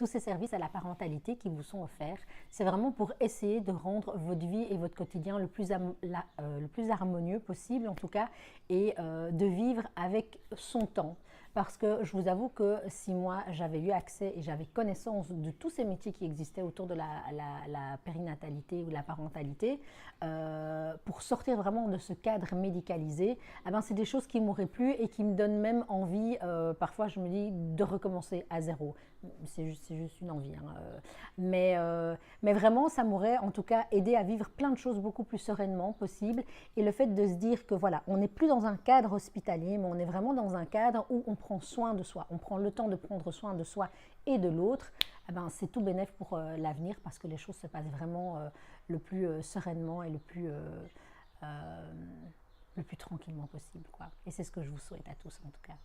tous ces services à la parentalité qui vous sont offerts, c'est vraiment pour essayer de rendre votre vie et votre quotidien le plus harmonieux possible en tout cas, et de vivre avec son temps. Parce que je vous avoue que si moi j'avais eu accès et j'avais connaissance de tous ces métiers qui existaient autour de la périnatalité ou la parentalité, pour sortir vraiment de ce cadre médicalisé, eh ben, c'est des choses qui m'auraient plu et qui me donnent même envie, parfois je me dis, de recommencer à zéro. C'est juste une envie. Hein. Mais vraiment, ça m'aurait en tout cas aidé à vivre plein de choses beaucoup plus sereinement possible. Et le fait de se dire que voilà, on n'est plus dans un cadre hospitalier, mais on est vraiment dans un cadre où on prend soin de soi. On prend le temps de prendre soin de soi et de l'autre. Eh ben, c'est tout bénef pour l'avenir parce que les choses se passent vraiment le plus sereinement et le plus tranquillement possible, quoi. Et c'est ce que je vous souhaite à tous en tout cas.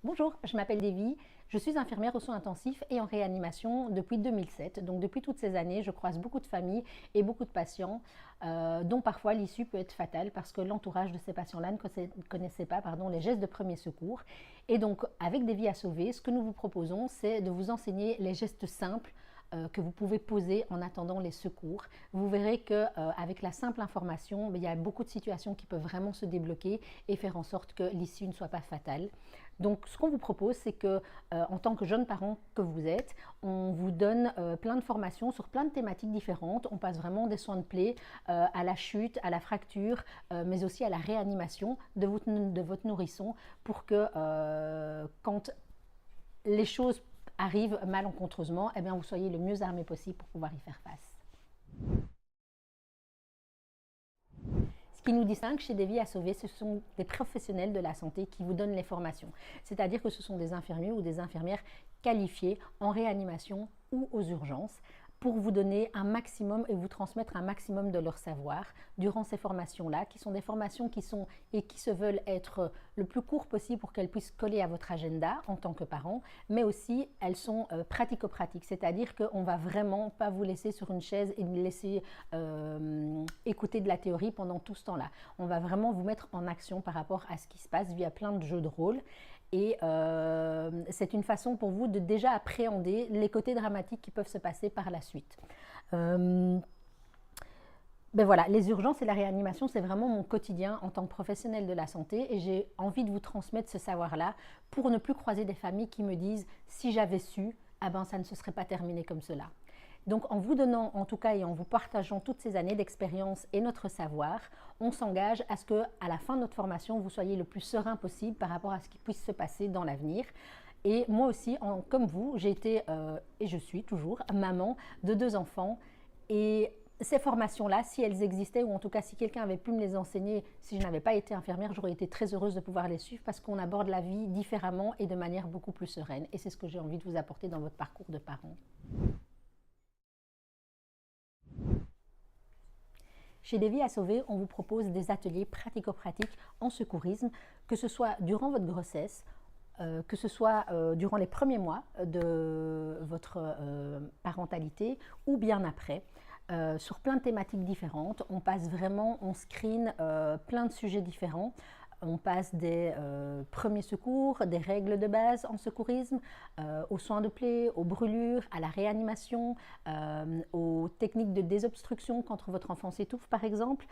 Bonjour, je m'appelle Davy, je suis infirmière aux soins intensifs et en réanimation depuis 2007. Donc depuis toutes ces années, je croise beaucoup de familles et beaucoup de patients dont parfois l'issue peut être fatale parce que l'entourage de ces patients-là ne connaissait pas les gestes de premier secours. Et donc avec Des vies à sauver, ce que nous vous proposons, c'est de vous enseigner les gestes simples que vous pouvez poser en attendant les secours. Vous verrez qu'avec la simple information, il y a beaucoup de situations qui peuvent vraiment se débloquer et faire en sorte que l'issue ne soit pas fatale. Donc ce qu'on vous propose, c'est que en tant que jeune parent que vous êtes, on vous donne plein de formations sur plein de thématiques différentes. On passe vraiment des soins de plaie à la chute, à la fracture, mais aussi à la réanimation de votre nourrisson pour que quand les choses arrivent malencontreusement, eh bien, vous soyez le mieux armé possible pour pouvoir y faire face. Ce qui nous distingue chez Des vies à sauver, ce sont des professionnels de la santé qui vous donnent les formations. C'est-à-dire que ce sont des infirmiers ou des infirmières qualifiés en réanimation ou aux urgences pour vous donner un maximum et vous transmettre un maximum de leur savoir durant ces formations-là, qui sont des formations qui se veulent être le plus court possible pour qu'elles puissent coller à votre agenda en tant que parent, mais aussi elles sont pratico-pratiques, c'est-à-dire qu'on ne va vraiment pas vous laisser sur une chaise et vous laisser écouter de la théorie pendant tout ce temps-là. On va vraiment vous mettre en action par rapport à ce qui se passe via plein de jeux de rôle. Et c'est une façon pour vous de déjà appréhender les côtés dramatiques qui peuvent se passer par la suite. Ben voilà, les urgences et la réanimation, c'est vraiment mon quotidien en tant que professionnelle de la santé et j'ai envie de vous transmettre ce savoir-là pour ne plus croiser des familles qui me disent « si j'avais su, ah ben, ça ne se serait pas terminé comme cela ». Donc en vous donnant en tout cas et en vous partageant toutes ces années d'expérience et notre savoir, on s'engage à ce qu'à la fin de notre formation, vous soyez le plus serein possible par rapport à ce qui puisse se passer dans l'avenir. Et moi aussi, comme vous, j'ai été et je suis toujours maman de 2 enfants. Et ces formations-là, si elles existaient, ou en tout cas si quelqu'un avait pu me les enseigner, si je n'avais pas été infirmière, j'aurais été très heureuse de pouvoir les suivre parce qu'on aborde la vie différemment et de manière beaucoup plus sereine. Et c'est ce que j'ai envie de vous apporter dans votre parcours de parent. Chez Des vies à sauver, on vous propose des ateliers pratico-pratiques en secourisme, que ce soit durant votre grossesse, que ce soit durant les premiers mois de votre parentalité ou bien après, sur plein de thématiques différentes. On passe vraiment, on screen plein de sujets différents. On passe des premiers secours, des règles de base en secourisme, aux soins de plaie, aux brûlures, à la réanimation, aux techniques de désobstruction quand votre enfant s'étouffe par exemple.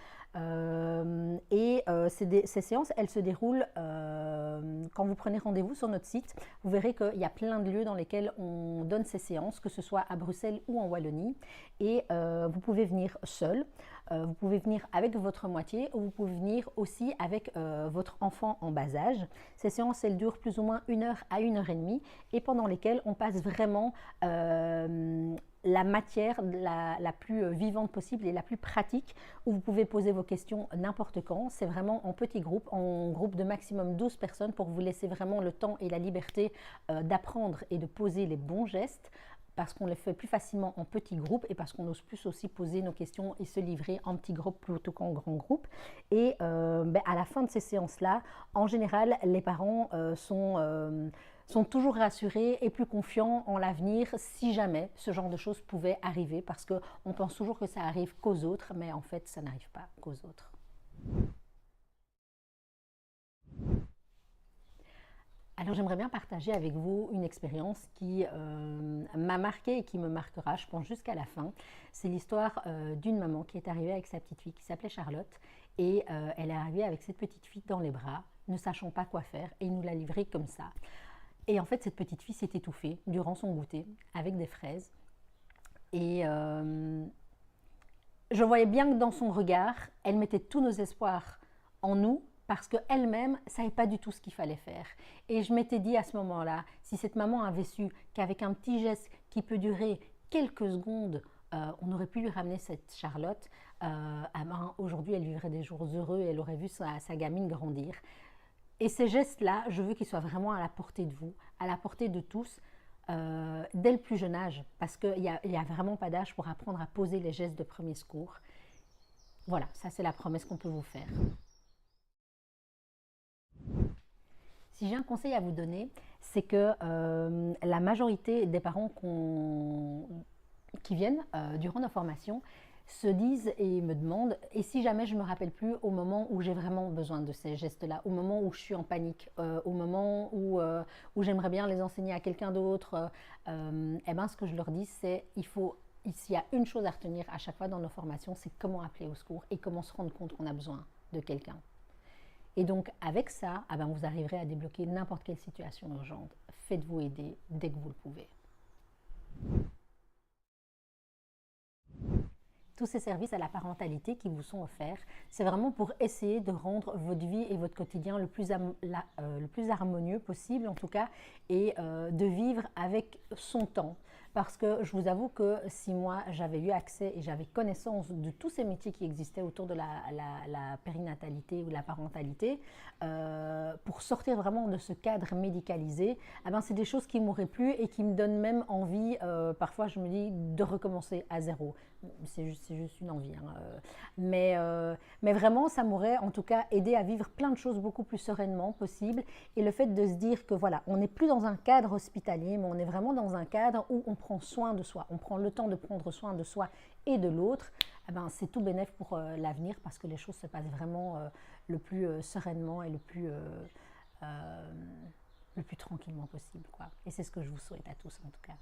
Ces séances, elles se déroulent quand vous prenez rendez-vous sur notre site. Vous verrez qu'il y a plein de lieux dans lesquels on donne ces séances, que ce soit à Bruxelles ou en Wallonie. Et vous pouvez venir seul. Vous pouvez venir avec votre moitié ou vous pouvez venir aussi avec votre enfant en bas âge. Ces séances, elles durent plus ou moins 1 heure à 1 heure et demie et pendant lesquelles on passe vraiment la matière la plus vivante possible et la plus pratique où vous pouvez poser vos questions n'importe quand. C'est vraiment en petit groupe, en groupe de maximum 12 personnes pour vous laisser vraiment le temps et la liberté d'apprendre et de poser les bons gestes, parce qu'on les fait plus facilement en petits groupes et parce qu'on ose plus aussi poser nos questions et se livrer en petits groupes plutôt qu'en grands groupes. Et à la fin de ces séances-là, en général, les parents sont sont toujours rassurés et plus confiants en l'avenir si jamais ce genre de choses pouvait arriver, parce qu'on pense toujours que ça arrive qu'aux autres, mais en fait ça n'arrive pas qu'aux autres. Alors j'aimerais bien partager avec vous une expérience qui m'a marquée et qui me marquera, je pense, jusqu'à la fin. C'est l'histoire d'une maman qui est arrivée avec sa petite fille qui s'appelait Charlotte, et elle est arrivée avec cette petite fille dans les bras, ne sachant pas quoi faire, et il nous l'a livrée comme ça. Et en fait, cette petite fille s'est étouffée durant son goûter avec des fraises. Et je voyais bien que dans son regard, elle mettait tous nos espoirs en nous, parce qu'elle-même ne savait pas du tout ce qu'il fallait faire. Et je m'étais dit à ce moment-là, si cette maman avait su qu'avec un petit geste qui peut durer quelques secondes, on aurait pu lui ramener cette Charlotte, aujourd'hui elle vivrait des jours heureux et elle aurait vu sa gamine grandir. Et ces gestes-là, je veux qu'ils soient vraiment à la portée de vous, à la portée de tous, dès le plus jeune âge, parce qu'il n'y a vraiment pas d'âge pour apprendre à poser les gestes de premier secours. Voilà, ça c'est la promesse qu'on peut vous faire. Si j'ai un conseil à vous donner, c'est que la majorité des parents qui viennent durant nos formations se disent et me demandent, et si jamais je ne me rappelle plus au moment où j'ai vraiment besoin de ces gestes-là, au moment où je suis en panique, au moment où j'aimerais bien les enseigner à quelqu'un d'autre, eh ben, ce que je leur dis, c'est s'il y a une chose à retenir à chaque fois dans nos formations, c'est comment appeler au secours et comment se rendre compte qu'on a besoin de quelqu'un. Et donc, avec ça, ah ben, vous arriverez à débloquer n'importe quelle situation urgente. Faites-vous aider dès que vous le pouvez. Tous ces services à la parentalité qui vous sont offerts, c'est vraiment pour essayer de rendre votre vie et votre quotidien le plus harmonieux possible, en tout cas, et de vivre avec son temps. Parce que je vous avoue que si moi j'avais eu accès et j'avais connaissance de tous ces métiers qui existaient autour de la périnatalité ou la parentalité, pour sortir vraiment de ce cadre médicalisé, eh ben, c'est des choses qui m'auraient plu et qui me donnent même envie, parfois je me dis, de recommencer à zéro. C'est juste une envie. Hein. Mais vraiment, ça m'aurait en tout cas aidé à vivre plein de choses beaucoup plus sereinement possible. Et le fait de se dire que voilà, on n'est plus dans un cadre hospitalier, mais on est vraiment dans un cadre où on prend soin de soi. On prend le temps de prendre soin de soi et de l'autre. Eh ben, c'est tout bénef pour l'avenir, parce que les choses se passent vraiment le plus sereinement et le plus tranquillement possible, quoi. Et c'est ce que je vous souhaite à tous en tout cas.